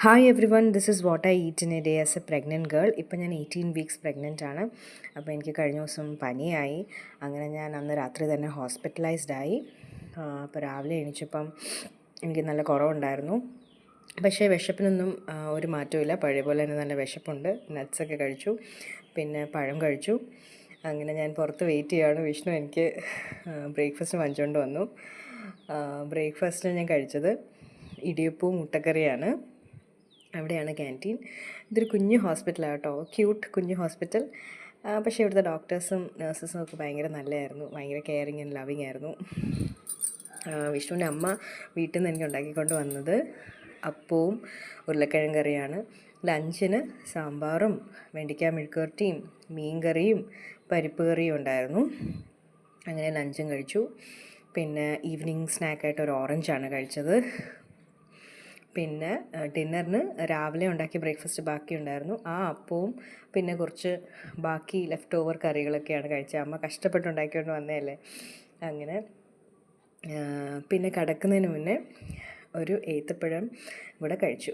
Hi every one, this is what I eat in A day as A pregnant girl. ഇപ്പം ഞാൻ 18 weeks pregnant ആണ്. അപ്പോൾ എനിക്ക് കഴിഞ്ഞ ദിവസം പനിയായി. അങ്ങനെ ഞാൻ അന്ന് രാത്രി തന്നെ ഹോസ്പിറ്റലൈസ്ഡ് ആയി. അപ്പോൾ രാവിലെ എണീച്ചപ്പം എനിക്ക് നല്ല കുറവുണ്ടായിരുന്നു. പക്ഷേ വിശപ്പിനൊന്നും ഒരു മാറ്റമില്ല. പഴയ പോലെ തന്നെ നല്ല വിശപ്പുണ്ട്. നട്ട്സൊക്കെ കഴിച്ചു, പിന്നെ പഴം കഴിച്ചു. അങ്ങനെ ഞാൻ പുറത്ത് വെയിറ്റ് ചെയ്യുകയാണ്. വിഷ്ണു എനിക്ക് ബ്രേക്ക്ഫാസ്റ്റ് വാങ്ങിച്ചുകൊണ്ട് വന്നു. ബ്രേക്ക്ഫാസ്റ്റിന് ഞാൻ കഴിച്ചത് ഇടിയപ്പവും മുട്ടക്കറിയാണ്. അവിടെയാണ് ക്യാൻറ്റീൻ. ഇതൊരു കുഞ്ഞു ഹോസ്പിറ്റലാണ് കേട്ടോ, ക്യൂട്ട് കുഞ്ഞു ഹോസ്പിറ്റൽ. പക്ഷേ ഇവിടുത്തെ ഡോക്ടേഴ്സും നഴ്സസും ഒക്കെ ഭയങ്കര നല്ലതായിരുന്നു, ഭയങ്കര കെയറിങ് ആൻഡ് ലവിങ് ആയിരുന്നു. വിഷ്ണുവിൻ്റെ അമ്മ വീട്ടിൽ നിന്ന് എനിക്ക് ഉണ്ടാക്കിക്കൊണ്ട് വന്നത് അപ്പവും ഉരുളക്കിഴങ്ങ് കറിയാണ്. ലഞ്ചിന് സാമ്പാറും വെണ്ടിക്ക മെഴുക്കുവരട്ടിയും മീൻ കറിയും പരിപ്പ് കറിയും ഉണ്ടായിരുന്നു. അങ്ങനെ ലഞ്ചും കഴിച്ചു. പിന്നെ ഈവനിങ് സ്നാക്കായിട്ട് ഒരു ഓറഞ്ചാണ് കഴിച്ചത്. പിന്നെ ഡിന്നറിന് രാവിലെ ഉണ്ടാക്കിയ ബ്രേക്ക്ഫാസ്റ്റ് ബാക്കി ഉണ്ടായിരുന്നു. ആ അപ്പവും പിന്നെ കുറച്ച് ബാക്കി ലെഫ്റ്റ് ഓവർ കറികളൊക്കെയാണ് കഴിച്ചത്. അമ്മ കഷ്ടപ്പെട്ട് ഉണ്ടാക്കിക്കൊണ്ട് വന്നതല്ലേ. അങ്ങനെ പിന്നെ കിടക്കുന്നതിന് മുന്നേ ഒരു ഏത്തപ്പഴം ഇവിടെ കഴിച്ചു.